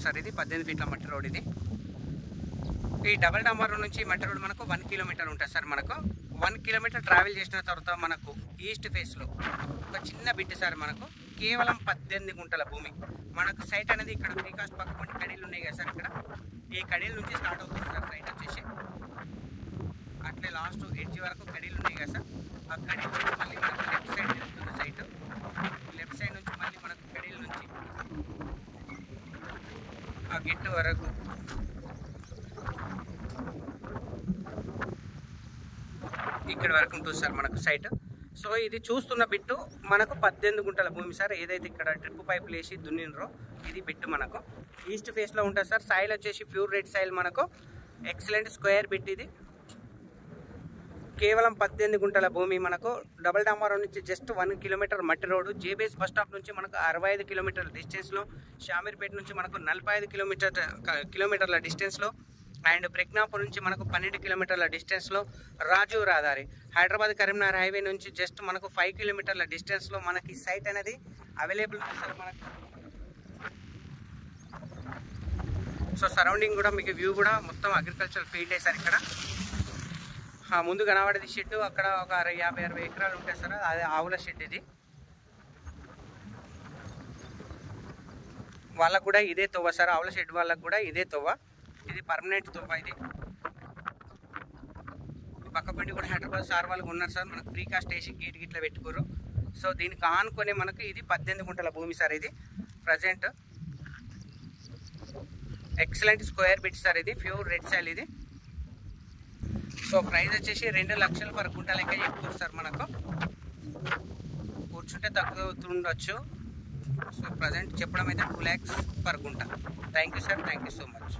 Sir ఇది 18 ఫీట్ల మట్టి రోడ్ ఇది. ఈ డబల్ డాంబర్ నుంచి మట్టి రోడ్ మనకు 1 కిలోమీటర్ ఉంటుంది సార్. మనకు 1 కిలోమీటర్ ట్రావెల్ చేసిన తర్వాత మనకు ఈస్ట్ ఫేస్లో ఒక చిన్న బిట్ సార్, మనకు కేవలం 18 గుంటల భూమి. మనకు సైట్ అనేది ఇక్కడ ఫ్రీ కాస్ట్ పక్కన కడీలు ఉన్నాయి కదా సార్, ఇక్కడ ఈ కడీల నుంచి స్టార్ట్ అవుతుంది సార్ సైట్ వచ్చేసి. అట్లే లాస్ట్ ఎడ్జ్ వరకు కడీలు ఉన్నాయి కదా సార్. ఆ కడీల నుంచి మళ్ళీ మనకు లెఫ్ట్ సైడ్ వెళ్తుంది సైట్. లెఫ్ట్ సైడ్ నుంచి మళ్ళీ మనకు కడీల నుంచి ఆ గెట్ వరకు ఇక్కడ వరకు ఉంటుంది సార్ మనకు సైట్. సో ఇది చూస్తున్న బిట్టు మనకు 18 గుంటల భూమి సార్. ఏదైతే ఇక్కడ డ్రిప్ పైపులు వేసి దున్నినరో ఇది బిట్టు మనకు ఈస్ట్ ఫేస్లో ఉంటుంది సార్. సాయిల్ వచ్చేసి ప్యూర్ రెడ్ సాయిల్, మనకు ఎక్సలెంట్ స్క్వేర్ బిట్ ఇది. కేవలం 18 గుంటల భూమి. మనకు డబల్ డాంబర్ నుంచి జస్ట్ 1 కిలోమీటర్ మట్టి రోడ్డు. జేబీఎస్ బస్ స్టాప్ నుంచి మనకు 65 కిలోమీటర్ల డిస్టెన్స్లో, షామీర్పేట నుంచి మనకు 45 కిలోమీటర్ల డిస్టెన్స్లో, అండ్ ప్రజ్ఞాపూర్ నుంచి మనకు 12 కిలోమీటర్ల డిస్టెన్స్లో, రాజు రహదారి హైదరాబాద్ కరీంనగర్ హైవే నుంచి జస్ట్ మనకు 5 కిలోమీటర్ల డిస్టెన్స్లో మనకి సైట్ అనేది అవైలబుల్ ఉంది సార్ మనకు. సో సరౌండింగ్ కూడా మీకు వ్యూ కూడా మొత్తం అగ్రికల్చర్ ఫీల్డే సార్. ఇక్కడ ముందు కనబడేది షెడ్, అక్కడ ఒక 50-60 ఎకరాలు ఉంటాయి సార్, అది ఆవుల షెడ్. ఇది వాళ్ళకు కూడా ఇదే తవ్వ సార్, ఆవుల షెడ్ వాళ్ళకు కూడా ఇదే తవ్వ. ఇది పర్మనెంట్ తవ్వ. ఇది పక్క బండి కూడా హైదరాబాద్ సార్ వాళ్ళకి ఉన్నారు సార్, మనకు ఫ్రీ కాస్ట్ వేసి గేట్ గిట్లా పెట్టుకోరు. సో దీనికి ఆనుకొని మనకు ఇది 18 గుంటల భూమి సార్. ఇది present excellent square bit sir. ఇది ప్యూర్ రెడ్ సాయిల్ ఇది. సో ప్రైస్ వచ్చేసి 2 లక్షలు పర్ గుంట లెక్క చెప్తారు సార్. మనకు కూర్చుంటే తగ్గుతుండొచ్చు. సో ప్రజెంట్ చెప్పడం అయితే 2 lakhs పర్ గుంట. Thank you sir, thank you so much.